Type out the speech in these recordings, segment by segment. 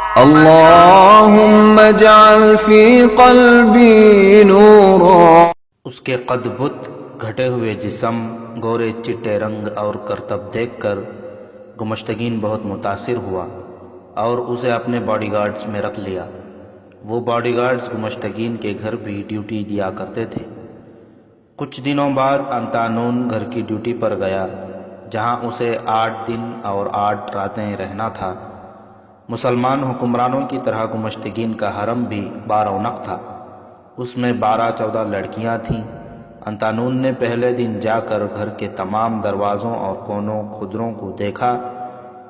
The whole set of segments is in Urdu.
اللهم اجعل في قلبي نورا۔ اس کے قد بت، گھٹے ہوئے جسم، گورے چٹے رنگ اور کرتب دیکھ کر گمشتگین بہت متاثر ہوا اور اسے اپنے باڈی گارڈز میں رکھ لیا۔ وہ باڈی گارڈز گمشتگین کے گھر بھی ڈیوٹی دیا کرتے تھے۔ کچھ دنوں بعد انطانون گھر کی ڈیوٹی پر گیا، جہاں اسے 8 دن اور 8 راتیں رہنا تھا۔ مسلمان حکمرانوں کی طرح گمشتگین کا حرم بھی بارونق تھا۔ اس میں 12-14 لڑکیاں تھیں۔ انطانون نے پہلے دن جا کر گھر کے تمام دروازوں اور کونوں کھدروں کو دیکھا۔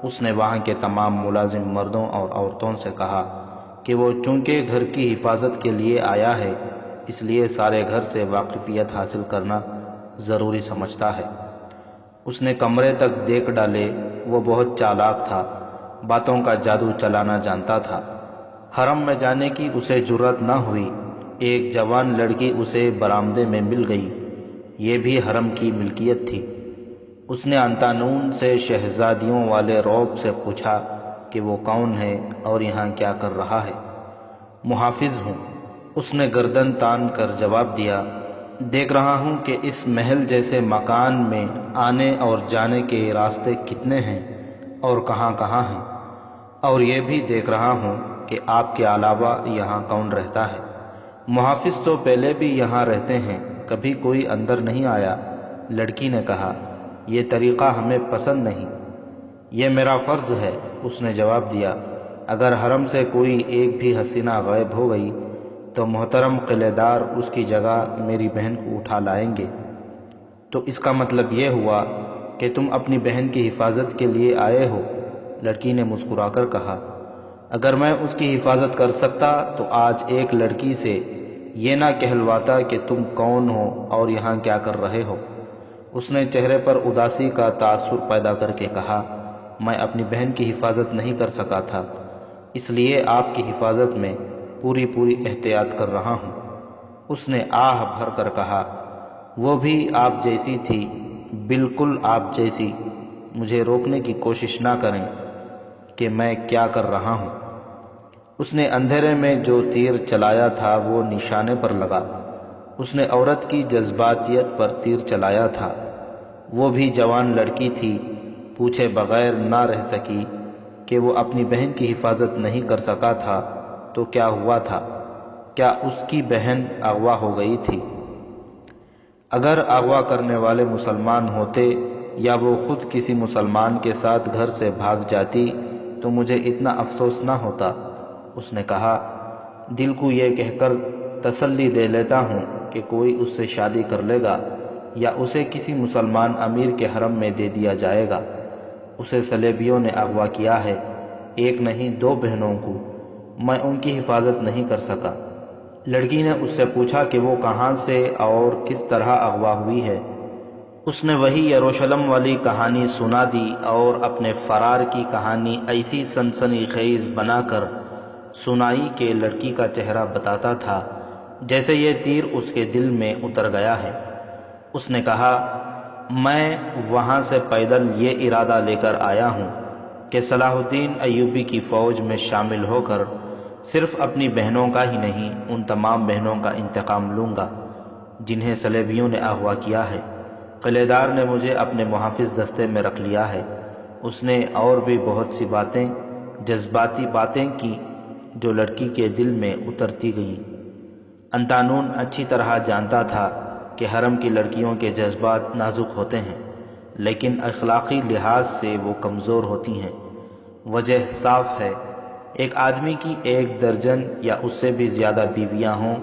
اس نے وہاں کے تمام ملازم مردوں اور عورتوں سے کہا کہ وہ چونکہ گھر کی حفاظت کے لیے آیا ہے، اس لیے سارے گھر سے واقفیت حاصل کرنا ضروری سمجھتا ہے۔ اس نے کمرے تک دیکھ ڈالے۔ وہ بہت چالاک تھا، باتوں کا جادو چلانا جانتا تھا۔ حرم میں جانے کی اسے جرأت نہ ہوئی۔ ایک جوان لڑکی اسے برآمدے میں مل گئی، یہ بھی حرم کی ملکیت تھی۔ اس نے انطانون سے شہزادیوں والے رعب سے پوچھا کہ وہ کون ہے اور یہاں کیا کر رہا ہے۔ محافظ ہوں، اس نے گردن تان کر جواب دیا۔ دیکھ رہا ہوں کہ اس محل جیسے مکان میں آنے اور جانے کے راستے کتنے ہیں اور کہاں کہاں ہیں، اور یہ بھی دیکھ رہا ہوں کہ آپ کے علاوہ یہاں کون رہتا ہے۔ محافظ تو پہلے بھی یہاں رہتے ہیں، کبھی کوئی اندر نہیں آیا۔ لڑکی نے کہا، یہ طریقہ ہمیں پسند نہیں۔ یہ میرا فرض ہے، اس نے جواب دیا۔ اگر حرم سے کوئی ایک بھی حسینہ غائب ہو گئی تو محترم قلعے دار اس کی جگہ میری بہن کو اٹھا لائیں گے۔ تو اس کا مطلب یہ ہوا کہ تم اپنی بہن کی حفاظت کے لیے آئے ہو؟ لڑکی نے مسکرا کر کہا، اگر میں اس کی حفاظت کر سکتا تو آج ایک لڑکی سے یہ نہ کہلواتا کہ تم کون ہو اور یہاں کیا کر رہے ہو۔ اس نے چہرے پر اداسی کا تاثر پیدا کر کے کہا، میں اپنی بہن کی حفاظت نہیں کر سکا تھا، اس لیے آپ کی حفاظت میں پوری احتیاط کر رہا ہوں۔ اس نے آہ بھر کر کہا، وہ بھی آپ جیسی تھی، بالکل آپ جیسی۔ مجھے روکنے کی کوشش نہ کریں کہ میں کیا کر رہا ہوں۔ اس نے اندھیرے میں جو تیر چلایا تھا وہ نشانے پر لگا۔ اس نے عورت کی جذباتیت پر تیر چلایا تھا۔ وہ بھی جوان لڑکی تھی، پوچھے بغیر نہ رہ سکی کہ وہ اپنی بہن کی حفاظت نہیں کر سکا تھا تو کیا ہوا تھا؟ کیا اس کی بہن اغوا ہو گئی تھی؟ اگر اغوا کرنے والے مسلمان ہوتے یا وہ خود کسی مسلمان کے ساتھ گھر سے بھاگ جاتی تو مجھے اتنا افسوس نہ ہوتا۔ اس نے کہا، دل کو یہ کہہ کر تسلی دے لیتا ہوں کہ کوئی اس سے شادی کر لے گا یا اسے کسی مسلمان امیر کے حرم میں دے دیا جائے گا۔ اسے صلیبیوں نے اغوا کیا ہے، ایک نہیں 2 بہنوں کو۔ میں ان کی حفاظت نہیں کر سکا۔ لڑکی نے اس سے پوچھا کہ وہ کہاں سے اور کس طرح اغوا ہوئی ہے۔ اس نے وہی یروشلم والی کہانی سنا دی اور اپنے فرار کی کہانی ایسی سنسنی خیز بنا کر سنائی کہ لڑکی کا چہرہ بتاتا تھا جیسے یہ تیر اس کے دل میں اتر گیا ہے۔ اس نے کہا، میں وہاں سے پیدل یہ ارادہ لے کر آیا ہوں کہ صلاح الدین ایوبی کی فوج میں شامل ہو کر صرف اپنی بہنوں کا ہی نہیں، ان تمام بہنوں کا انتقام لوں گا جنہیں صلیبیوں نے اغوا کیا ہے۔ قلعے دار نے مجھے اپنے محافظ دستے میں رکھ لیا ہے۔ اس نے اور بھی بہت سی باتیں، جذباتی باتیں کی جو لڑکی کے دل میں اترتی گئیں۔ انطانون اچھی طرح جانتا تھا کہ حرم کی لڑکیوں کے جذبات نازک ہوتے ہیں، لیکن اخلاقی لحاظ سے وہ کمزور ہوتی ہیں۔ وجہ صاف ہے، ایک آدمی کی 1 درجن یا اس سے بھی زیادہ بیویاں ہوں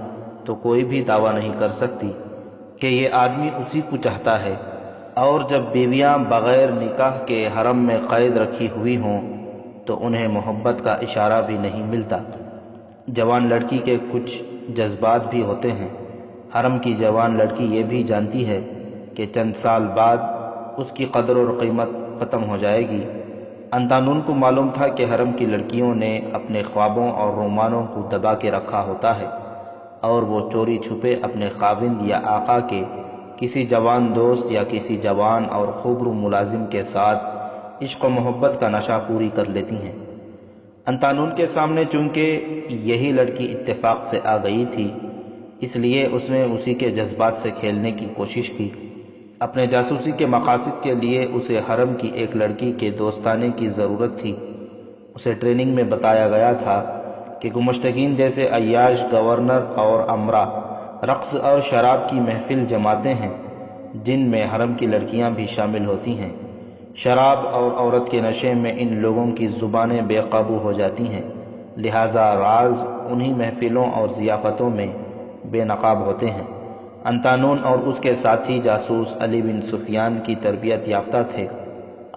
تو کوئی بھی دعویٰ نہیں کر سکتی کہ یہ آدمی اسی کو چاہتا ہے، اور جب بیویاں بغیر نکاح کے حرم میں قید رکھی ہوئی ہوں تو انہیں محبت کا اشارہ بھی نہیں ملتا۔ جوان لڑکی کے کچھ جذبات بھی ہوتے ہیں۔ حرم کی جوان لڑکی یہ بھی جانتی ہے کہ چند سال بعد اس کی قدر اور قیمت ختم ہو جائے گی۔ انطانون کو معلوم تھا کہ حرم کی لڑکیوں نے اپنے خوابوں اور رومانوں کو دبا کے رکھا ہوتا ہے، اور وہ چوری چھپے اپنے خاوند یا آقا کے کسی جوان دوست یا کسی جوان اور خوبرو ملازم کے ساتھ عشق و محبت کا نشہ پوری کر لیتی ہیں۔ انتانون کے سامنے چونکہ یہی لڑکی اتفاق سے آ گئی تھی، اس لیے اس نے اسی کے جذبات سے کھیلنے کی کوشش کی۔ اپنے جاسوسی کے مقاصد کے لیے اسے حرم کی ایک لڑکی کے دوستانے کی ضرورت تھی۔ اسے ٹریننگ میں بتایا گیا تھا کہ گمشتگین جیسے عیاش، گورنر اور امرا رقص اور شراب کی محفل جماتے ہیں، جن میں حرم کی لڑکیاں بھی شامل ہوتی ہیں۔ شراب اور عورت کے نشے میں ان لوگوں کی زبانیں بے قابو ہو جاتی ہیں، لہٰذا راز انہی محفلوں اور ضیافتوں میں بے نقاب ہوتے ہیں۔ انتانون اور اس کے ساتھی جاسوس علی بن سفیان کی تربیت یافتہ تھے،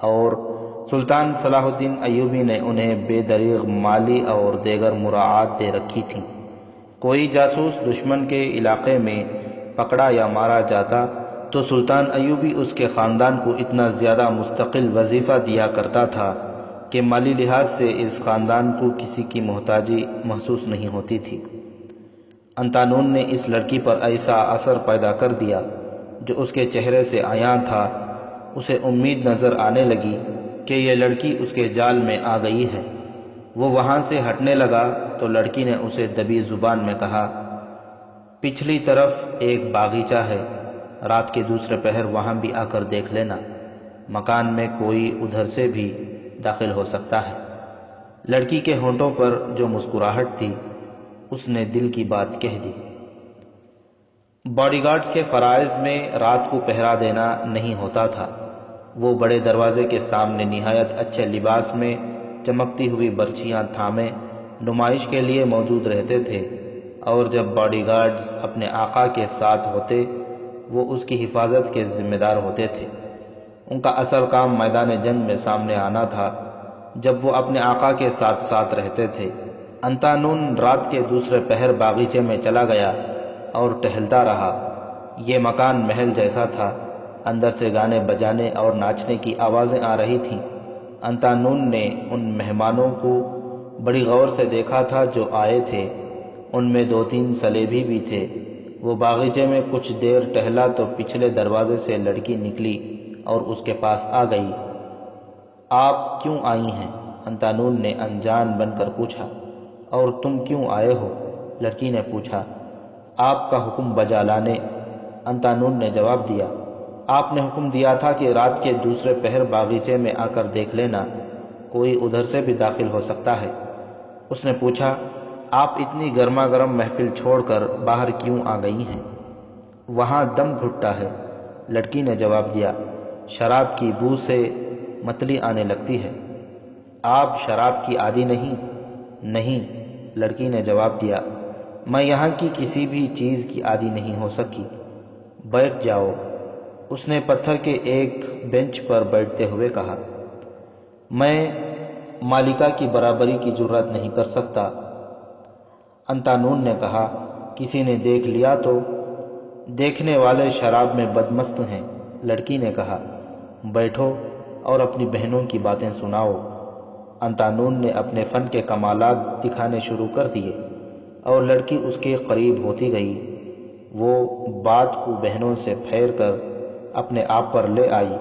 اور سلطان صلاح الدین ایوبی نے انہیں بے دریغ مالی اور دیگر مراعات دے رکھی تھی۔ کوئی جاسوس دشمن کے علاقے میں پکڑا یا مارا جاتا تو سلطان ایوبی اس کے خاندان کو اتنا زیادہ مستقل وظیفہ دیا کرتا تھا کہ مالی لحاظ سے اس خاندان کو کسی کی محتاجی محسوس نہیں ہوتی تھی۔ انتانون نے اس لڑکی پر ایسا اثر پیدا کر دیا جو اس کے چہرے سے عیاں تھا۔ اسے امید نظر آنے لگی کہ یہ لڑکی اس کے جال میں آ گئی ہے۔ وہ وہاں سے ہٹنے لگا تو لڑکی نے اسے دبی زبان میں کہا، پچھلی طرف ایک باغیچہ ہے، رات کے دوسرے پہر وہاں بھی آ کر دیکھ لینا، مکان میں کوئی ادھر سے بھی داخل ہو سکتا ہے۔ لڑکی کے ہونٹوں پر جو مسکراہٹ تھی، اس نے دل کی بات کہہ دی۔ باڈی گارڈز کے فرائض میں رات کو پہرا دینا نہیں ہوتا تھا۔ وہ بڑے دروازے کے سامنے نہایت اچھے لباس میں چمکتی ہوئی برچیاں تھامے نمائش کے لیے موجود رہتے تھے، اور جب باڈی گارڈز اپنے آقا کے ساتھ ہوتے وہ اس کی حفاظت کے ذمہ دار ہوتے تھے۔ ان کا اصل کام میدان جنگ میں سامنے آنا تھا جب وہ اپنے آقا کے ساتھ ساتھ رہتے تھے۔ انتانون رات کے دوسرے پہر باغیچے میں چلا گیا اور ٹہلتا رہا۔ یہ مکان محل جیسا تھا، اندر سے گانے بجانے اور ناچنے کی آوازیں آ رہی تھیں۔ انتانون نے ان مہمانوں کو بڑی غور سے دیکھا تھا جو آئے تھے، ان میں 2-3 سلیبی بھی تھے۔ وہ باغیچے میں کچھ دیر ٹہلا تو پچھلے دروازے سے لڑکی نکلی اور اس کے پاس آ گئی۔ آپ کیوں آئی ہیں؟ انتانون نے انجان بن کر پوچھا۔ اور تم کیوں آئے ہو؟ لڑکی نے پوچھا۔ آپ کا حکم بجا لانے، انتانون نے جواب دیا۔ آپ نے حکم دیا تھا کہ رات کے دوسرے پہر باغیچے میں آ کر دیکھ لینا، کوئی ادھر سے بھی داخل ہو سکتا ہے۔ اس نے پوچھا، آپ اتنی گرما گرم محفل چھوڑ کر باہر کیوں آ گئی ہیں؟ وہاں دم گھٹتا ہے، لڑکی نے جواب دیا۔ شراب کی بو سے متلی آنے لگتی ہے۔ آپ شراب کی عادی نہیں؟ نہیں، لڑکی نے جواب دیا، میں یہاں کی کسی بھی چیز کی عادی نہیں ہو سکی۔ بیٹھ جاؤ، اس نے پتھر کے ایک بینچ پر بیٹھتے ہوئے کہا۔ میں مالکہ کی برابری کی جرات نہیں کر سکتا، انتانون نے کہا۔ کسی نے دیکھ لیا تو؟ دیکھنے والے شراب میں بدمست ہیں، لڑکی نے کہا۔ بیٹھو اور اپنی بہنوں کی باتیں سناؤ۔ انتانون نے اپنے فن کے کمالات دکھانے شروع کر دیے اور لڑکی اس کے قریب ہوتی گئی۔ وہ بات کو بہنوں سے پھیر کر اپنے آپ پر لے آئی۔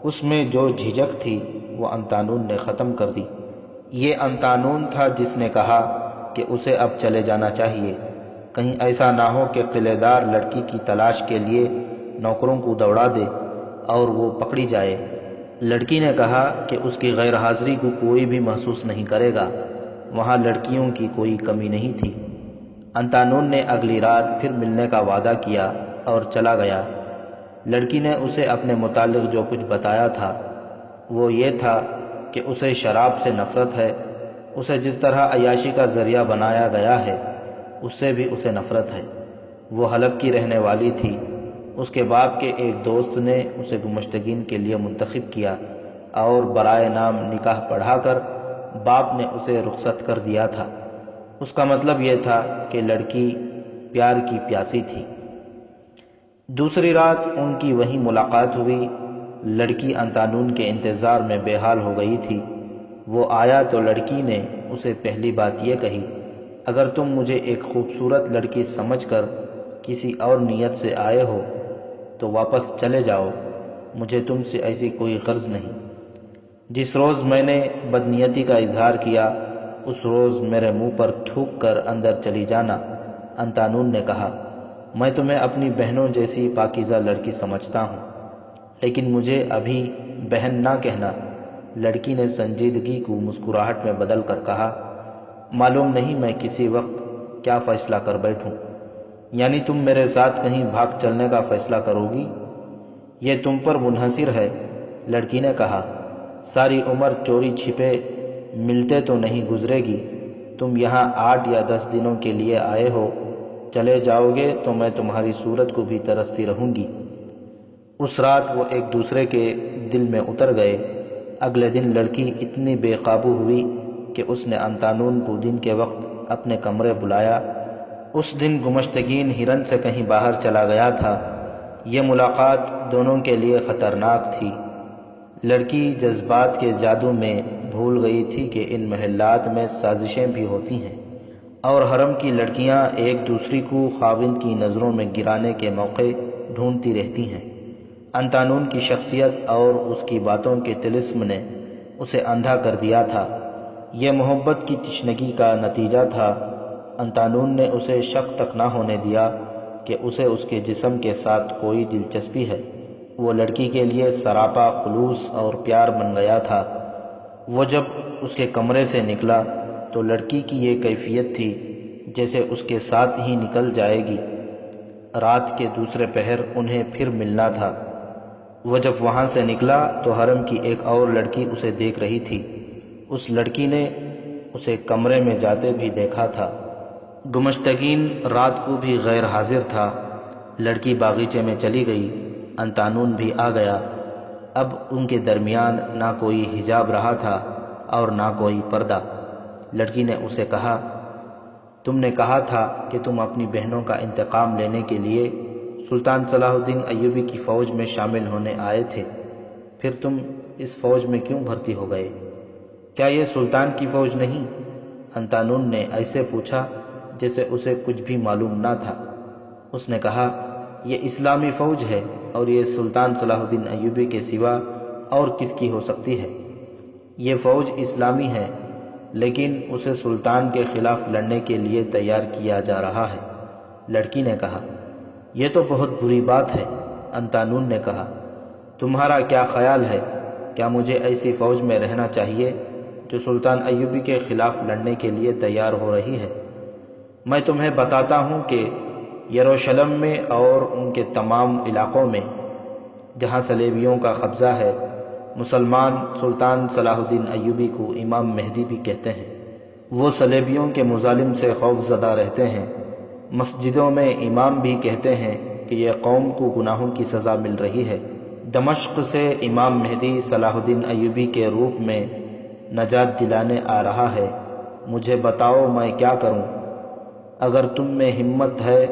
اس میں جو جھجک تھی وہ انتانون نے ختم کر دی۔ یہ انتانون تھا جس نے کہا کہ اسے اب چلے جانا چاہیے، کہیں ایسا نہ ہو کہ قلعے دار لڑکی کی تلاش کے لیے نوکروں کو دوڑا دے اور وہ پکڑی جائے۔ لڑکی نے کہا کہ اس کی غیر حاضری کو کوئی بھی محسوس نہیں کرے گا، وہاں لڑکیوں کی کوئی کمی نہیں تھی۔ انتانون نے اگلی رات پھر ملنے کا وعدہ کیا اور چلا گیا۔ لڑکی نے اسے اپنے متعلق جو کچھ بتایا تھا وہ یہ تھا کہ اسے شراب سے نفرت ہے، اسے جس طرح عیاشی کا ذریعہ بنایا گیا ہے اس سے بھی اسے نفرت ہے۔ وہ حلب کی رہنے والی تھی۔ اس کے باپ کے ایک دوست نے اسے گمشتگین کے لیے منتخب کیا اور برائے نام نکاح پڑھا کر باپ نے اسے رخصت کر دیا تھا۔ اس کا مطلب یہ تھا کہ لڑکی پیار کی پیاسی تھی۔ دوسری رات ان کی وہیں ملاقات ہوئی۔ لڑکی انتانون کے انتظار میں بے حال ہو گئی تھی۔ وہ آیا تو لڑکی نے اسے پہلی بات یہ کہی، اگر تم مجھے ایک خوبصورت لڑکی سمجھ کر کسی اور نیت سے آئے ہو تو واپس چلے جاؤ، مجھے تم سے ایسی کوئی غرض نہیں۔ جس روز میں نے بدنیتی کا اظہار کیا اس روز میرے منہ پر تھوک کر اندر چلی جانا۔ انتانون نے کہا، میں تمہیں اپنی بہنوں جیسی پاکیزہ لڑکی سمجھتا ہوں، لیکن مجھے ابھی بہن نہ کہنا۔ لڑکی نے سنجیدگی کو مسکراہٹ میں بدل کر کہا، معلوم نہیں میں کسی وقت کیا فیصلہ کر بیٹھوں۔ یعنی تم میرے ساتھ کہیں بھاگ چلنے کا فیصلہ کرو گی؟ یہ تم پر منحصر ہے۔ لڑکی نے کہا، ساری عمر چوری چھپے ملتے تو نہیں گزرے گی۔ تم یہاں 8 یا 10 دنوں کے لیے آئے ہو، چلے جاؤ گے تو میں تمہاری صورت کو بھی ترستی رہوں گی۔ اس رات وہ ایک دوسرے کے دل میں اتر گئے۔ اگلے دن لڑکی اتنی بے قابو ہوئی کہ اس نے انتانون کو دن کے وقت اپنے کمرے بلایا۔ اس دن گمشتگین ہرن سے کہیں باہر چلا گیا تھا۔ یہ ملاقات دونوں کے لیے خطرناک تھی۔ لڑکی جذبات کے جادو میں بھول گئی تھی کہ ان محلات میں سازشیں بھی ہوتی ہیں، اور حرم کی لڑکیاں ایک دوسری کو خاوند کی نظروں میں گرانے کے موقع ڈھونڈتی رہتی ہیں۔ انتانون کی شخصیت اور اس کی باتوں کے طلسم نے اسے اندھا کر دیا تھا۔ یہ محبت کی تشنگی کا نتیجہ تھا۔ انتانون نے اسے شک تک نہ ہونے دیا کہ اسے اس کے جسم کے ساتھ کوئی دلچسپی ہے۔ وہ لڑکی کے لیے سراپا خلوص اور پیار بن گیا تھا۔ وہ جب اس کے کمرے سے نکلا تو لڑکی کی یہ کیفیت تھی جیسے اس کے ساتھ ہی نکل جائے گی۔ رات کے دوسرے پہر انہیں پھر ملنا تھا۔ وہ جب وہاں سے نکلا تو حرم کی ایک اور لڑکی اسے دیکھ رہی تھی۔ اس لڑکی نے اسے کمرے میں جاتے بھی دیکھا تھا۔ گمشتگین رات کو بھی غیر حاضر تھا۔ لڑکی باغیچے میں چلی گئی، انتانون بھی آ گیا۔ اب ان کے درمیان نہ کوئی حجاب رہا تھا اور نہ کوئی پردہ۔ لڑکی نے اسے کہا، تم نے کہا تھا کہ تم اپنی بہنوں کا انتقام لینے کے لیے سلطان صلاح الدین ایوبی کی فوج میں شامل ہونے آئے تھے، پھر تم اس فوج میں کیوں بھرتی ہو گئے؟ کیا یہ سلطان کی فوج نہیں؟ انتانون نے ایسے پوچھا جیسے اسے کچھ بھی معلوم نہ تھا۔ اس نے کہا، یہ اسلامی فوج ہے اور یہ سلطان صلاح الدین ایوبی کے سوا اور کس کی ہو سکتی ہے؟ یہ فوج اسلامی ہے، لیکن اسے سلطان کے خلاف لڑنے کے لیے تیار کیا جا رہا ہے۔ لڑکی نے کہا، یہ تو بہت بری بات ہے۔ انتانون نے کہا، تمہارا کیا خیال ہے؟ کیا مجھے ایسی فوج میں رہنا چاہیے جو سلطان ایوبی کے خلاف لڑنے کے لیے تیار ہو رہی ہے؟ میں تمہیں بتاتا ہوں کہ یروشلم میں اور ان کے تمام علاقوں میں جہاں صلیبیوں کا قبضہ ہے، مسلمان سلطان صلاح الدین ایوبی کو امام مہدی بھی کہتے ہیں۔ وہ صلیبیوں کے مظالم سے خوف زدہ رہتے ہیں۔ مسجدوں میں امام بھی کہتے ہیں کہ یہ قوم کو گناہوں کی سزا مل رہی ہے۔ دمشق سے امام مہدی صلاح الدین ایوبی کے روپ میں نجات دلانے آ رہا ہے۔ مجھے بتاؤ میں کیا کروں؟ اگر تم میں ہمت ہے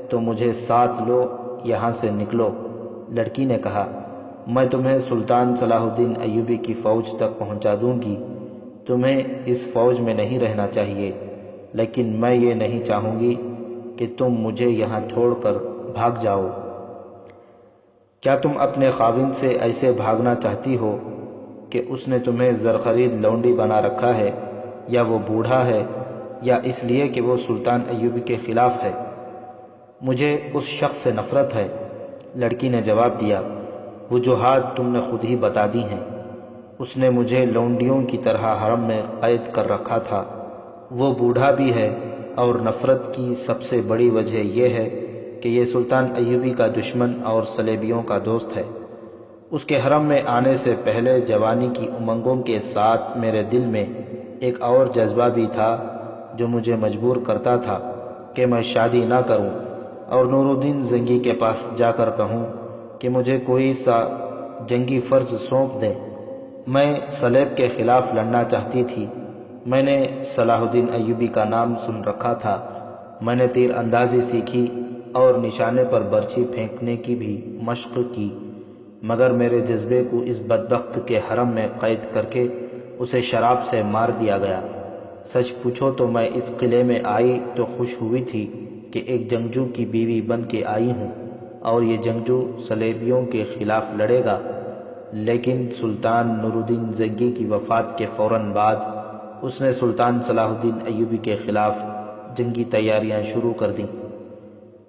تو مجھے ساتھ لو، یہاں سے نکلو۔ لڑکی نے کہا، میں تمہیں سلطان صلاح الدین ایوبی کی فوج تک پہنچا دوں گی۔ تمہیں اس فوج میں نہیں رہنا چاہیے، لیکن میں یہ نہیں چاہوں گی کہ تم مجھے یہاں چھوڑ کر بھاگ جاؤ۔ کیا تم اپنے خاوند سے ایسے بھاگنا چاہتی ہو کہ اس نے تمہیں زرخرید لونڈی بنا رکھا ہے، یا وہ بوڑھا ہے، یا اس لیے کہ وہ سلطان ایوبی کے خلاف ہے؟ مجھے اس شخص سے نفرت ہے۔ لڑکی نے جواب دیا، وجوہات تم نے خود ہی بتا دی ہیں۔ اس نے مجھے لونڈیوں کی طرح حرم میں قید کر رکھا تھا۔ وہ بوڑھا بھی ہے، اور نفرت کی سب سے بڑی وجہ یہ ہے کہ یہ سلطان ایوبی کا دشمن اور صلیبیوں کا دوست ہے۔ اس کے حرم میں آنے سے پہلے جوانی کی امنگوں کے ساتھ میرے دل میں ایک اور جذبہ بھی تھا جو مجھے مجبور کرتا تھا کہ میں شادی نہ کروں اور نور الدین زنگی کے پاس جا کر کہوں کہ مجھے کوئی سا جنگی فرض سونپ دے۔ میں صلیب کے خلاف لڑنا چاہتی تھی۔ میں نے صلاح الدین ایوبی کا نام سن رکھا تھا۔ میں نے تیر اندازی سیکھی اور نشانے پر برچھی پھینکنے کی بھی مشق کی، مگر میرے جذبے کو اس بدبخت کے حرم میں قید کر کے اسے شراب سے مار دیا گیا۔ سچ پوچھو تو میں اس قلعے میں آئی تو خوش ہوئی تھی کہ ایک جنگجو کی بیوی بن کے آئی ہوں، اور یہ جنگجو صلیبیوں کے خلاف لڑے گا۔ لیکن سلطان نور الدین زنگی کی وفات کے فوراً بعد اس نے سلطان صلاح الدین ایوبی کے خلاف جنگی تیاریاں شروع کر دیں۔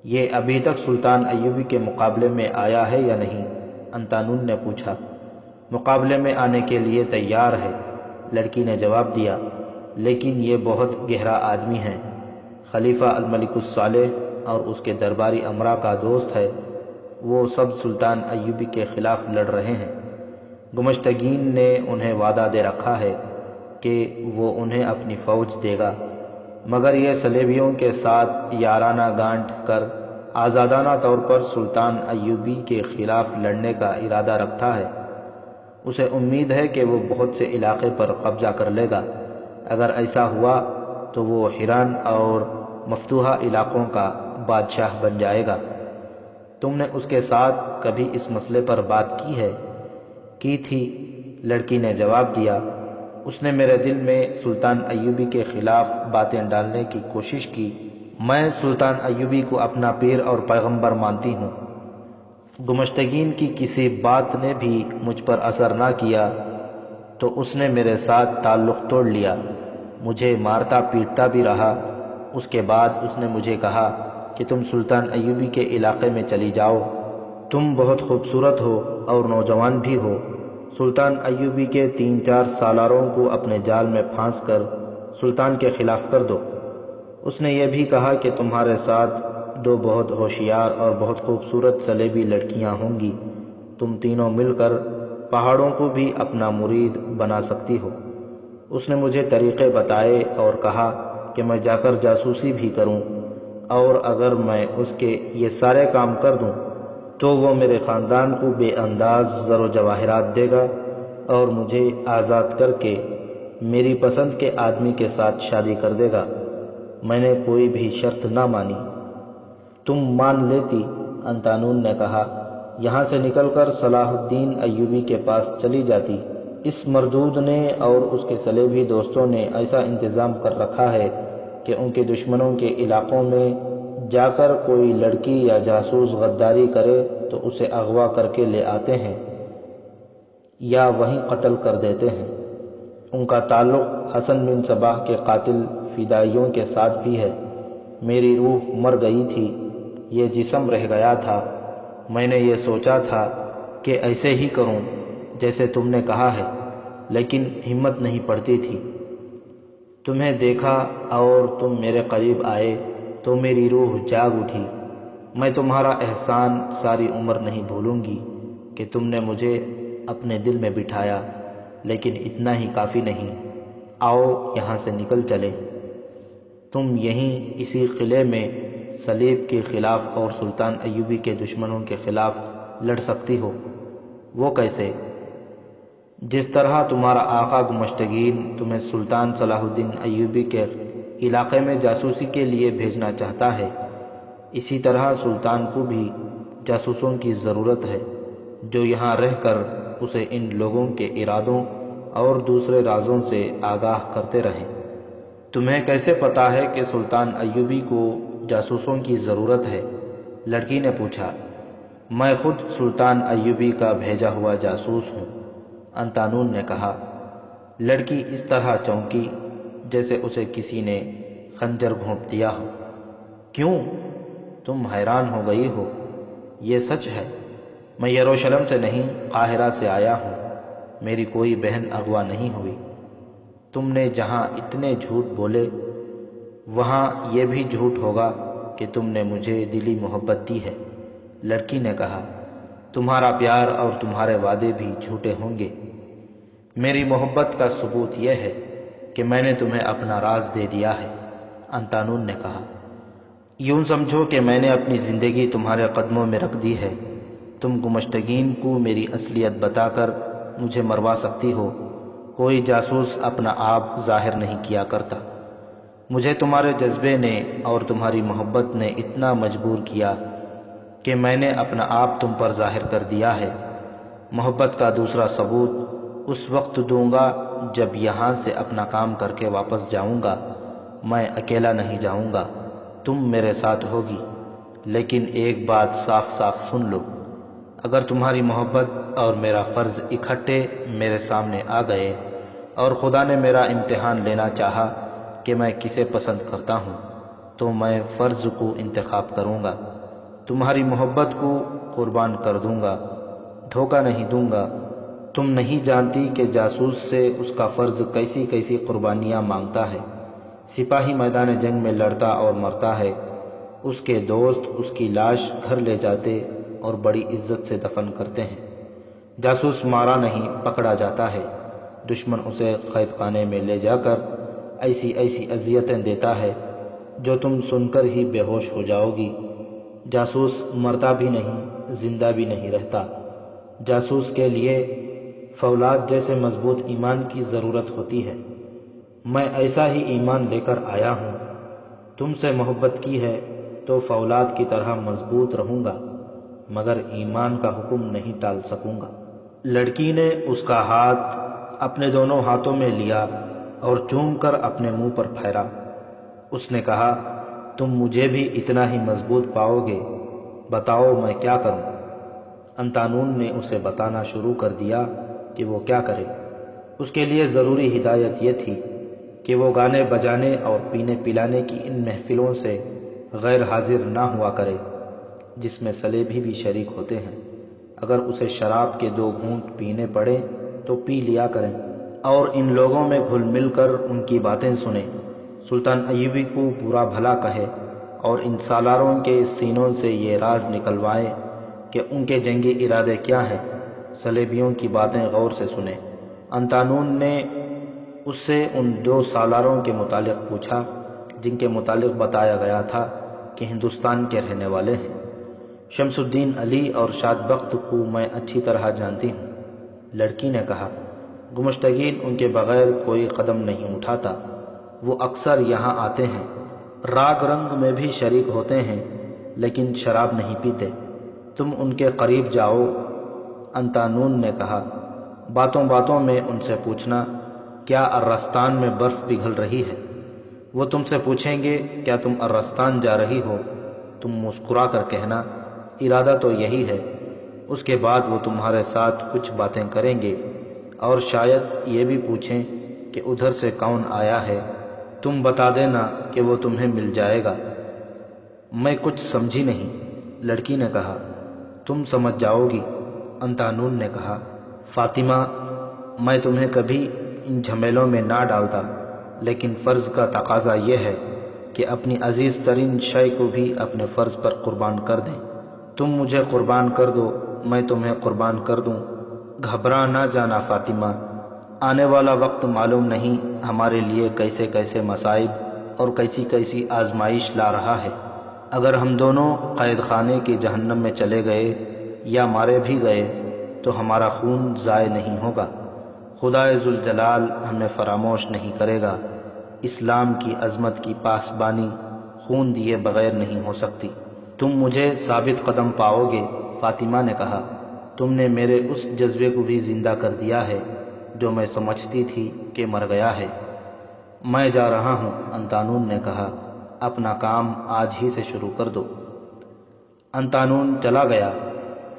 یہ ابھی تک سلطان ایوبی کے مقابلے میں آیا ہے یا نہیں؟ انطانون نے پوچھا۔ مقابلے میں آنے کے لیے تیار ہے، لڑکی نے جواب دیا، لیکن یہ بہت گہرا آدمی ہے، خلیفہ الملک الصالح اور اس کے درباری امراء کا دوست ہے، وہ سب سلطان ایوبی کے خلاف لڑ رہے ہیں۔ گمشتگین نے انہیں وعدہ دے رکھا ہے کہ وہ انہیں اپنی فوج دے گا، مگر یہ صلیبیوں کے ساتھ یارانہ گانٹھ کر آزادانہ طور پر سلطان ایوبی کے خلاف لڑنے کا ارادہ رکھتا ہے۔ اسے امید ہے کہ وہ بہت سے علاقے پر قبضہ کر لے گا۔ اگر ایسا ہوا تو وہ حیران اور مفتوحہ علاقوں کا بادشاہ بن جائے گا۔ تم نے اس کے ساتھ کبھی اس مسئلے پر بات کی ہے؟ کی تھی، لڑکی نے جواب دیا۔ اس نے میرے دل میں سلطان ایوبی کے خلاف باتیں ڈالنے کی کوشش کی۔ میں سلطان ایوبی کو اپنا پیر اور پیغمبر مانتی ہوں۔ گمشتگین کی کسی بات نے بھی مجھ پر اثر نہ کیا تو اس نے میرے ساتھ تعلق توڑ لیا، مجھے مارتا پیٹتا بھی رہا۔ اس کے بعد اس نے مجھے کہا کہ تم سلطان ایوبی کے علاقے میں چلی جاؤ، تم بہت خوبصورت ہو اور نوجوان بھی ہو۔ سلطان ایوبی کے 3-4 سالاروں کو اپنے جال میں پھانس کر سلطان کے خلاف کر دو۔ اس نے یہ بھی کہا کہ تمہارے ساتھ 2 بہت ہوشیار اور بہت خوبصورت صلیبی لڑکیاں ہوں گی، تم تینوں مل کر پہاڑوں کو بھی اپنا مرید بنا سکتی ہو۔ اس نے مجھے طریقے بتائے اور کہا کہ میں جا کر جاسوسی بھی کروں، اور اگر میں اس کے یہ سارے کام کر دوں تو وہ میرے خاندان کو بے انداز زر و جواہرات دے گا اور مجھے آزاد کر کے میری پسند کے آدمی کے ساتھ شادی کر دے گا۔ میں نے کوئی بھی شرط نہ مانی۔ تم مان لیتی، انطانون نے کہا، یہاں سے نکل کر صلاح الدین ایوبی کے پاس چلی جاتی۔ اس مردود نے اور اس کے صلیبی دوستوں نے ایسا انتظام کر رکھا ہے کہ ان کے دشمنوں کے علاقوں میں جا کر کوئی لڑکی یا جاسوس غداری کرے تو اسے اغوا کر کے لے آتے ہیں یا وہیں قتل کر دیتے ہیں۔ ان کا تعلق حسن بن صباح کے قاتل فدائیوں کے ساتھ بھی ہے۔ میری روح مر گئی تھی، یہ جسم رہ گیا تھا۔ میں نے یہ سوچا تھا کہ ایسے ہی کروں جیسے تم نے کہا ہے، لیکن ہمت نہیں پڑتی تھی۔ تمہیں دیکھا اور تم میرے قریب آئے تو میری روح جاگ اٹھی۔ میں تمہارا احسان ساری عمر نہیں بھولوں گی کہ تم نے مجھے اپنے دل میں بٹھایا، لیکن اتنا ہی کافی نہیں۔ آؤ یہاں سے نکل چلے۔ تم یہیں اسی قلعے میں صلیب کے خلاف اور سلطان ایوبی کے دشمنوں کے خلاف لڑ سکتی ہو۔ وہ کیسے؟ جس طرح تمہارا آقا گمشتگین تمہیں سلطان صلاح الدین ایوبی کے علاقے میں جاسوسی کے لیے بھیجنا چاہتا ہے، اسی طرح سلطان کو بھی جاسوسوں کی ضرورت ہے جو یہاں رہ کر اسے ان لوگوں کے ارادوں اور دوسرے رازوں سے آگاہ کرتے رہیں۔ تمہیں کیسے پتا ہے کہ سلطان ایوبی کو جاسوسوں کی ضرورت ہے؟ لڑکی نے پوچھا۔ میں خود سلطان ایوبی کا بھیجا ہوا جاسوس ہوں، انطانون نے کہا۔ لڑکی اس طرح چونکی جیسے اسے کسی نے خنجر گھونپ دیا ہو۔ کیوں؟ تم حیران ہو گئی ہو؟ یہ سچ ہے، میں یروشلم سے نہیں قاہرہ سے آیا ہوں، میری کوئی بہن اغوا نہیں ہوئی۔ تم نے جہاں اتنے جھوٹ بولے وہاں یہ بھی جھوٹ ہوگا کہ تم نے مجھے دلی محبت دی ہے، لڑکی نے کہا۔ تمہارا پیار اور تمہارے وعدے بھی جھوٹے ہوں گے۔ میری محبت کا ثبوت یہ ہے کہ میں نے تمہیں اپنا راز دے دیا ہے، انطانون نے کہا۔ یوں سمجھو کہ میں نے اپنی زندگی تمہارے قدموں میں رکھ دی ہے۔ تم گمشتگین کو میری اصلیت بتا کر مجھے مروا سکتی ہو۔ کوئی جاسوس اپنا آپ ظاہر نہیں کیا کرتا۔ مجھے تمہارے جذبے نے اور تمہاری محبت نے اتنا مجبور کیا کہ میں نے اپنا آپ تم پر ظاہر کر دیا ہے۔ محبت کا دوسرا ثبوت اس وقت دوں گا جب یہاں سے اپنا کام کر کے واپس جاؤں گا۔ میں اکیلا نہیں جاؤں گا، تم میرے ساتھ ہوگی۔ لیکن ایک بات صاف صاف سن لو، اگر تمہاری محبت اور میرا فرض اکٹھے میرے سامنے آ گئے اور خدا نے میرا امتحان لینا چاہا کہ میں کسے پسند کرتا ہوں تو میں فرض کو انتخاب کروں گا، تمہاری محبت کو قربان کر دوں گا، دھوکہ نہیں دوں گا۔ تم نہیں جانتی کہ جاسوس سے اس کا فرض کیسی کیسی قربانیاں مانگتا ہے۔ سپاہی میدان جنگ میں لڑتا اور مرتا ہے، اس کے دوست اس کی لاش گھر لے جاتے اور بڑی عزت سے دفن کرتے ہیں۔ جاسوس مارا نہیں پکڑا جاتا ہے، دشمن اسے قید خانے میں لے جا کر ایسی ایسی اذیتیں دیتا ہے جو تم سن کر ہی بے ہوش ہو جاؤ گی۔ جاسوس مرتا بھی نہیں، زندہ بھی نہیں رہتا۔ جاسوس کے لیے فولاد جیسے مضبوط ایمان کی ضرورت ہوتی ہے۔ میں ایسا ہی ایمان لے کر آیا ہوں، تم سے محبت کی ہے تو فولاد کی طرح مضبوط رہوں گا، مگر ایمان کا حکم نہیں ٹال سکوں گا۔ لڑکی نے اس کا ہاتھ اپنے دونوں ہاتھوں میں لیا اور چوم کر اپنے منہ پر پھیرا۔ اس نے کہا، تم مجھے بھی اتنا ہی مضبوط پاؤ گے، بتاؤ میں کیا کروں؟ انتانون نے اسے بتانا شروع کر دیا کہ وہ کیا کرے۔ اس کے لیے ضروری ہدایت یہ تھی کہ وہ گانے بجانے اور پینے پلانے کی ان محفلوں سے غیر حاضر نہ ہوا کرے جس میں سلیبی بھی شریک ہوتے ہیں۔ اگر اسے شراب کے 2 گھونٹ پینے پڑے تو پی لیا کریں اور ان لوگوں میں گھل مل کر ان کی باتیں سنیں، سلطان ایوبی کو برا بھلا کہے اور ان سالاروں کے سینوں سے یہ راز نکلوائے کہ ان کے جنگی ارادے کیا ہیں۔ سلیبیوں کی باتیں غور سے سنیں۔ انتانون نے اس سے ان 2 سالاروں کے متعلق پوچھا جن کے متعلق بتایا گیا تھا کہ ہندوستان کے رہنے والے ہیں۔ شمس الدین علی اور شاد بخت کو میں اچھی طرح جانتی ہوں، لڑکی نے کہا۔ گمشتگین ان کے بغیر کوئی قدم نہیں اٹھاتا، وہ اکثر یہاں آتے ہیں، راگ رنگ میں بھی شریک ہوتے ہیں لیکن شراب نہیں پیتے، تم ان کے قریب جاؤ۔ انتانون نے کہا، باتوں باتوں میں ان سے پوچھنا کیا ارستان میں برف پگھل رہی ہے؟ وہ تم سے پوچھیں گے کیا تم ارستان جا رہی ہو؟ تم مسکرا کر کہنا ارادہ تو یہی ہے۔ اس کے بعد وہ تمہارے ساتھ کچھ باتیں کریں گے اور شاید یہ بھی پوچھیں کہ ادھر سے کون آیا ہے، تم بتا دینا کہ وہ تمہیں مل جائے گا۔ میں کچھ سمجھی نہیں، لڑکی نے کہا۔ تم سمجھ جاؤ گی، انتانون نے کہا۔ فاطمہ، میں تمہیں کبھی ان جھمیلوں میں نہ ڈالتا، لیکن فرض کا تقاضا یہ ہے کہ اپنی عزیز ترین شے کو بھی اپنے فرض پر قربان کر دیں۔ تم مجھے قربان کر دو، میں تمہیں قربان کر دوں۔ گھبرا نہ جانا فاطمہ، آنے والا وقت معلوم نہیں ہمارے لیے کیسے کیسے مصائب اور کیسی کیسی آزمائش لا رہا ہے۔ اگر ہم دونوں قید خانے کی جہنم میں چلے گئے یا مارے بھی گئے تو ہمارا خون ضائع نہیں ہوگا، خدائے ذوالجلال ہمیں فراموش نہیں کرے گا۔ اسلام کی عظمت کی پاسبانی خون دیے بغیر نہیں ہو سکتی۔ تم مجھے ثابت قدم پاؤ گے، فاطمہ نے کہا۔ تم نے میرے اس جذبے کو بھی زندہ کر دیا ہے جو میں سمجھتی تھی کہ مر گیا ہے۔ میں جا رہا ہوں، انتانون نے کہا، اپنا کام آج ہی سے شروع کر دو۔ انتانون چلا گیا،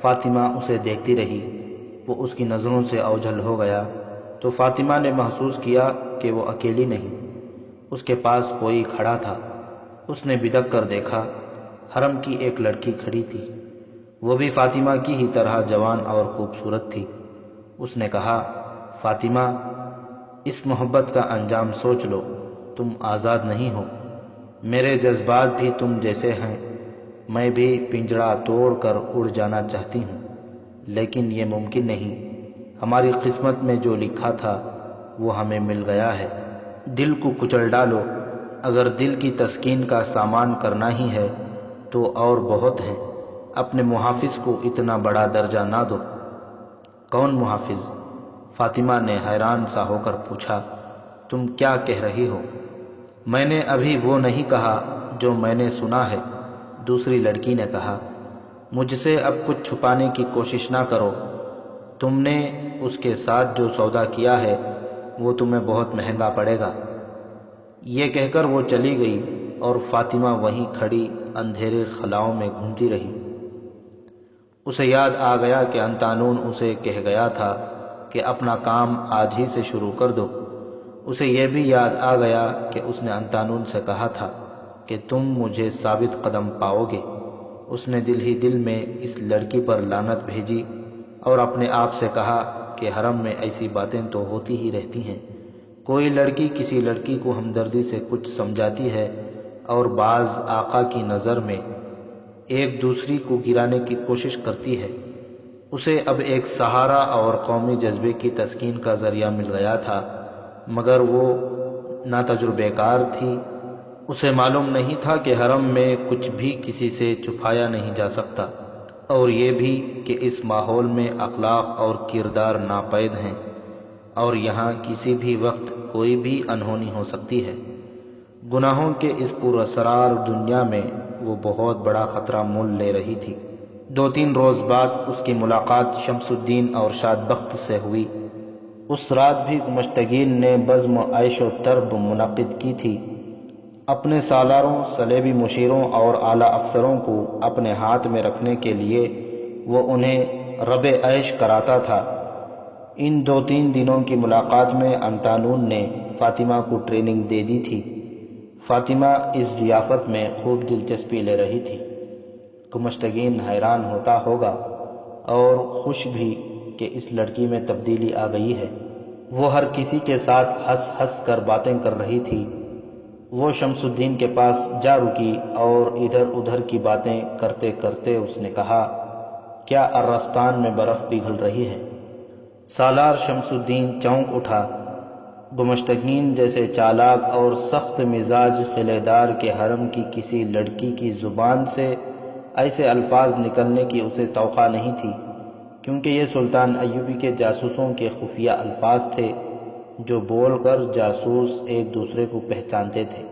فاطمہ اسے دیکھتی رہی۔ وہ اس کی نظروں سے اوجھل ہو گیا تو فاطمہ نے محسوس کیا کہ وہ اکیلی نہیں، اس کے پاس کوئی کھڑا تھا۔ اس نے بدک کر دیکھا، حرم کی ایک لڑکی کھڑی تھی، وہ بھی فاطمہ کی ہی طرح جوان اور خوبصورت تھی۔ اس نے کہا، فاطمہ، اس محبت کا انجام سوچ لو، تم آزاد نہیں ہو۔ میرے جذبات بھی تم جیسے ہیں، میں بھی پنجرا توڑ کر اڑ جانا چاہتی ہوں، لیکن یہ ممکن نہیں۔ ہماری قسمت میں جو لکھا تھا وہ ہمیں مل گیا ہے۔ دل کو کچل ڈالو، اگر دل کی تسکین کا سامان کرنا ہی ہے تو اور بہت ہیں۔ اپنے محافظ کو اتنا بڑا درجہ نہ دو۔ کون محافظ؟ فاطمہ نے حیران سا ہو کر پوچھا، تم کیا کہہ رہی ہو؟ میں نے ابھی وہ نہیں کہا جو میں نے سنا ہے، دوسری لڑکی نے کہا۔ مجھ سے اب کچھ چھپانے کی کوشش نہ کرو، تم نے اس کے ساتھ جو سودا کیا ہے وہ تمہیں بہت مہنگا پڑے گا۔ یہ کہہ کر وہ چلی گئی اور فاطمہ وہیں کھڑی اندھیرے خلاؤں میں گھومتی رہی۔ اسے یاد آ گیا کہ انتانون اسے کہہ گیا تھا کہ اپنا کام آج ہی سے شروع کر دو۔ اسے یہ بھی یاد آ گیا کہ اس نے انتانون سے کہا تھا کہ تم مجھے ثابت قدم پاؤ گے۔ اس نے دل ہی دل میں اس لڑکی پر لعنت بھیجی اور اپنے آپ سے کہا کہ حرم میں ایسی باتیں تو ہوتی ہی رہتی ہیں، کوئی لڑکی کسی لڑکی کو ہمدردی سے کچھ سمجھاتی ہے اور بعض آقا کی نظر میں ایک دوسری کو گرانے کی کوشش کرتی ہے۔ اسے اب ایک سہارا اور قومی جذبے کی تسکین کا ذریعہ مل گیا تھا، مگر وہ ناتجربہ کار تھی۔ اسے معلوم نہیں تھا کہ حرم میں کچھ بھی کسی سے چھپایا نہیں جا سکتا، اور یہ بھی کہ اس ماحول میں اخلاق اور کردار ناپید ہیں، اور یہاں کسی بھی وقت کوئی بھی انہونی ہو سکتی ہے۔ گناہوں کے اس پراسرار دنیا میں وہ بہت بڑا خطرہ مول لے رہی تھی۔ 2-3 روز بعد اس کی ملاقات شمس الدین اور شاد بخت سے ہوئی۔ اس رات بھی گمشتگین نے بزم و عیش و طرب منعقد کی تھی۔ اپنے سالاروں، صلیبی مشیروں اور اعلیٰ افسروں کو اپنے ہاتھ میں رکھنے کے لیے وہ انہیں رب عیش کراتا تھا۔ ان 2-3 دنوں کی ملاقات میں انتانون نے فاطمہ کو ٹریننگ دے دی تھی۔ فاطمہ اس ضیافت میں خوب دلچسپی لے رہی تھی۔ گمشتگین حیران ہوتا ہوگا اور خوش بھی کہ اس لڑکی میں تبدیلی آ گئی ہے۔ وہ ہر کسی کے ساتھ ہنس ہنس کر باتیں کر رہی تھی۔ وہ شمس الدین کے پاس جا رکی اور ادھر ادھر کی باتیں کرتے کرتے اس نے کہا، کیا ارستان میں برف پگھل رہی ہے؟ سالار شمس الدین چونک اٹھا۔ گمشتگین جیسے چالاک اور سخت مزاج قلعے دار کے حرم کی کسی لڑکی کی زبان سے ایسے الفاظ نکلنے کی اسے توقع نہیں تھی، کیونکہ یہ سلطان ایوبی کے جاسوسوں کے خفیہ الفاظ تھے جو بول کر جاسوس ایک دوسرے کو پہچانتے تھے۔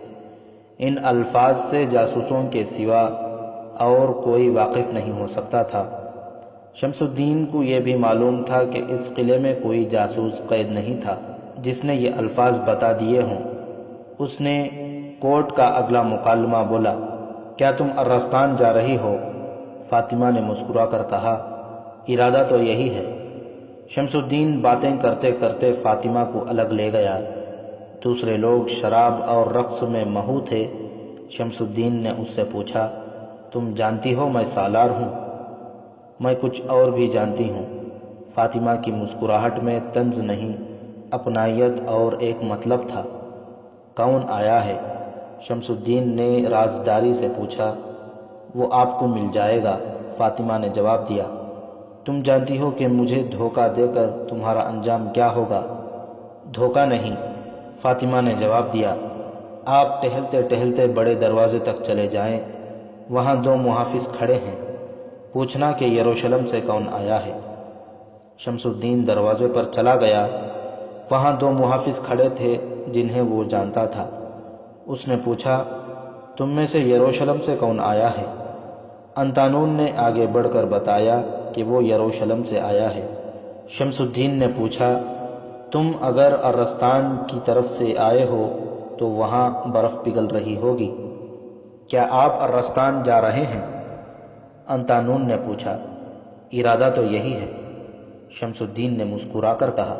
ان الفاظ سے جاسوسوں کے سوا اور کوئی واقف نہیں ہو سکتا تھا۔ شمس الدین کو یہ بھی معلوم تھا کہ اس قلعے میں کوئی جاسوس قید نہیں تھا جس نے یہ الفاظ بتا دیے ہوں۔ اس نے کوٹ کا اگلا مکالمہ بولا، کیا تم ارستان جا رہی ہو؟ فاطمہ نے مسکرا کر کہا، ارادہ تو یہی ہے۔ شمس الدین باتیں کرتے کرتے فاطمہ کو الگ لے گیا۔ دوسرے لوگ شراب اور رقص میں مہو تھے۔ شمس الدین نے اس سے پوچھا، تم جانتی ہو میں سالار ہوں؟ میں کچھ اور بھی جانتی ہوں۔ فاطمہ کی مسکراہٹ میں طنز نہیں، اپنائیت اور ایک مطلب تھا۔ کون آیا ہے؟ شمس الدین نے رازداری سے پوچھا۔ وہ آپ کو مل جائے گا، فاطمہ نے جواب دیا۔ تم جانتی ہو کہ مجھے دھوکہ دے کر تمہارا انجام کیا ہوگا؟ دھوکہ نہیں، فاطمہ نے جواب دیا۔ آپ ٹہلتے ٹہلتے بڑے دروازے تک چلے جائیں، وہاں 2 محافظ کھڑے ہیں، پوچھنا کہ یروشلم سے کون آیا ہے۔ شمس الدین دروازے پر چلا گیا۔ وہاں 2 محافظ کھڑے تھے جنہیں وہ جانتا تھا۔ اس نے پوچھا، تم میں سے یروشلم سے کون آیا ہے؟ انتانون نے آگے بڑھ کر بتایا کہ وہ یروشلم سے آیا ہے۔ شمس الدین نے پوچھا، تم اگر ارستان کی طرف سے آئے ہو تو وہاں برف پگھل رہی ہوگی، کیا آپ ارستان جا رہے ہیں؟ انتانون نے پوچھا۔ ارادہ تو یہی ہے، شمس الدین نے مسکرا کر کہا۔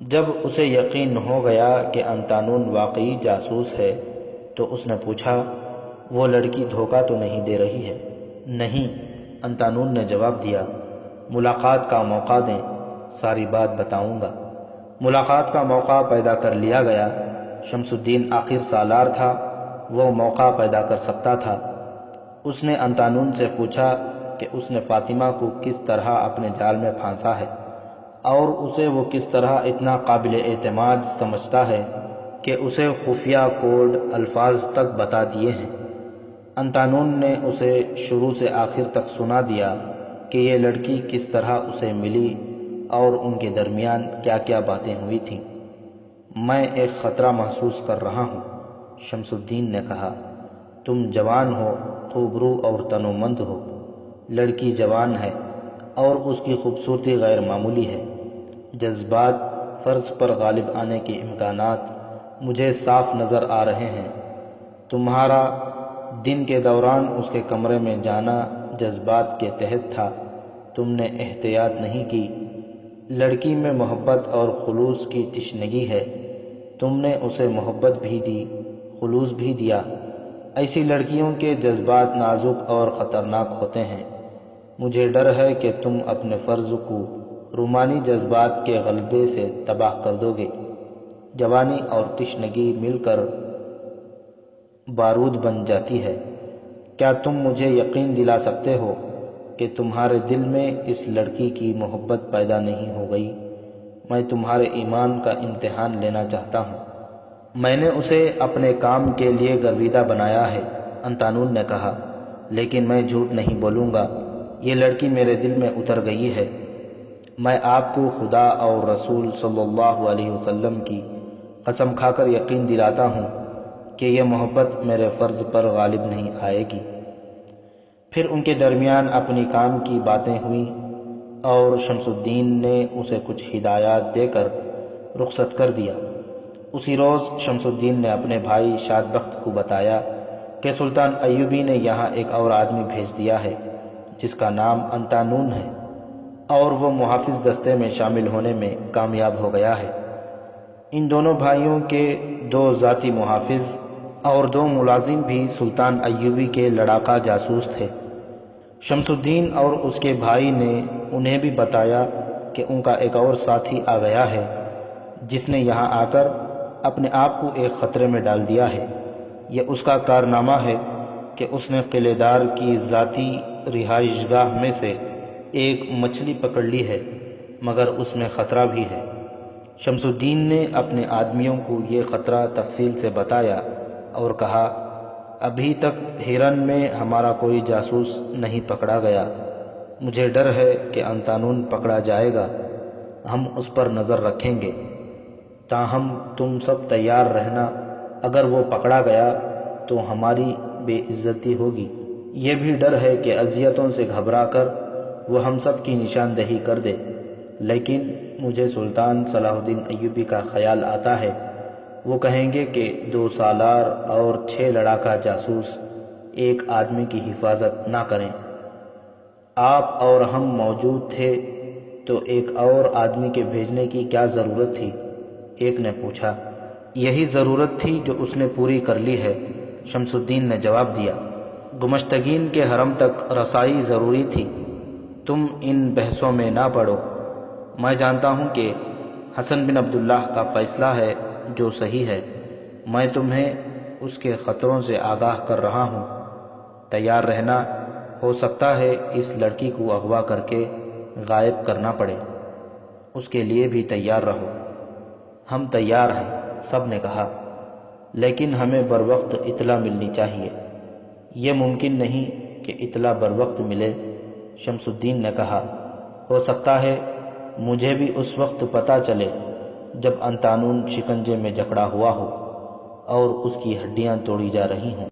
جب اسے یقین ہو گیا کہ انتانون واقعی جاسوس ہے تو اس نے پوچھا، وہ لڑکی دھوکہ تو نہیں دے رہی ہے؟ نہیں، انتانون نے جواب دیا۔ ملاقات کا موقع دیں، ساری بات بتاؤں گا۔ ملاقات کا موقع پیدا کر لیا گیا۔ شمس الدین آخر سالار تھا، وہ موقع پیدا کر سکتا تھا۔ اس نے انتانون سے پوچھا کہ اس نے فاطمہ کو کس طرح اپنے جال میں پھانسا ہے اور اسے وہ کس طرح اتنا قابل اعتماد سمجھتا ہے کہ اسے خفیہ کوڈ الفاظ تک بتا دیے ہیں۔ انتانون نے اسے شروع سے آخر تک سنا دیا کہ یہ لڑکی کس طرح اسے ملی اور ان کے درمیان کیا کیا باتیں ہوئی تھیں۔ میں ایک خطرہ محسوس کر رہا ہوں، شمس الدین نے کہا۔ تم جوان ہو، خوبرو اور تنومند ہو۔ لڑکی جوان ہے اور اس کی خوبصورتی غیر معمولی ہے۔ جذبات، فرض پر غالب آنے کے امکانات مجھے صاف نظر آ رہے ہیں۔ تمہارا دن کے دوران اس کے کمرے میں جانا جذبات کے تحت تھا، تم نے احتیاط نہیں کی۔ لڑکی میں محبت اور خلوص کی تشنگی ہے، تم نے اسے محبت بھی دی، خلوص بھی دیا۔ ایسی لڑکیوں کے جذبات نازک اور خطرناک ہوتے ہیں۔ مجھے ڈر ہے کہ تم اپنے فرض کو رومانی جذبات کے غلبے سے تباہ کر دو گے۔ جوانی اور تشنگی مل کر بارود بن جاتی ہے۔ کیا تم مجھے یقین دلا سکتے ہو کہ تمہارے دل میں اس لڑکی کی محبت پیدا نہیں ہو گئی؟ میں تمہارے ایمان کا امتحان لینا چاہتا ہوں۔ میں نے اسے اپنے کام کے لیے گرویدہ بنایا ہے، انطانون نے کہا، لیکن میں جھوٹ نہیں بولوں گا، یہ لڑکی میرے دل میں اتر گئی ہے۔ میں آپ کو خدا اور رسول صلی اللہ علیہ وسلم کی قسم کھا کر یقین دلاتا ہوں کہ یہ محبت میرے فرض پر غالب نہیں آئے گی۔ پھر ان کے درمیان اپنی کام کی باتیں ہوئیں اور شمس الدین نے اسے کچھ ہدایات دے کر رخصت کر دیا۔ اسی روز شمس الدین نے اپنے بھائی شادبخت کو بتایا کہ سلطان ایوبی نے یہاں ایک اور آدمی بھیج دیا ہے جس کا نام انطانون ہے، اور وہ محافظ دستے میں شامل ہونے میں کامیاب ہو گیا ہے۔ ان دونوں بھائیوں کے 2 ذاتی محافظ اور 2 ملازم بھی سلطان ایوبی کے لڑاکا جاسوس تھے۔ شمس الدین اور اس کے بھائی نے انہیں بھی بتایا کہ ان کا ایک اور ساتھی آ گیا ہے جس نے یہاں آ کر اپنے آپ کو ایک خطرے میں ڈال دیا ہے۔ یہ اس کا کارنامہ ہے کہ اس نے قلعے دار کی ذاتی رہائش گاہ میں سے ایک مچھلی پکڑ لی ہے، مگر اس میں خطرہ بھی ہے۔ شمس الدین نے اپنے آدمیوں کو یہ خطرہ تفصیل سے بتایا اور کہا، ابھی تک ہرن میں ہمارا کوئی جاسوس نہیں پکڑا گیا۔ مجھے ڈر ہے کہ انطانون پکڑا جائے گا، ہم اس پر نظر رکھیں گے۔ تاہم تم سب تیار رہنا، اگر وہ پکڑا گیا تو ہماری بے عزتی ہوگی۔ یہ بھی ڈر ہے کہ اذیتوں سے گھبرا کر وہ ہم سب کی نشاندہی کر دے، لیکن مجھے سلطان صلاح الدین ایوبی کا خیال آتا ہے، وہ کہیں گے کہ 2 سالار اور 6 لڑاکا جاسوس ایک آدمی کی حفاظت نہ کریں۔ آپ اور ہم موجود تھے تو ایک اور آدمی کے بھیجنے کی کیا ضرورت تھی؟ ایک نے پوچھا۔ یہی ضرورت تھی جو اس نے پوری کر لی ہے، شمس الدین نے جواب دیا۔ گمشتگین کے حرم تک رسائی ضروری تھی، تم ان بحثوں میں نہ پڑو۔ میں جانتا ہوں کہ حسن بن عبداللہ کا فیصلہ ہے جو صحیح ہے، میں تمہیں اس کے خطروں سے آگاہ کر رہا ہوں۔ تیار رہنا، ہو سکتا ہے اس لڑکی کو اغوا کر کے غائب کرنا پڑے، اس کے لیے بھی تیار رہو۔ ہم تیار ہیں، سب نے کہا، لیکن ہمیں بروقت اطلاع ملنی چاہیے۔ یہ ممکن نہیں کہ اطلاع بروقت ملے، شمس الدین نے کہا، ہو سکتا ہے مجھے بھی اس وقت پتہ چلے جب انطانون شکنجے میں جکڑا ہوا ہو اور اس کی ہڈیاں توڑی جا رہی ہوں۔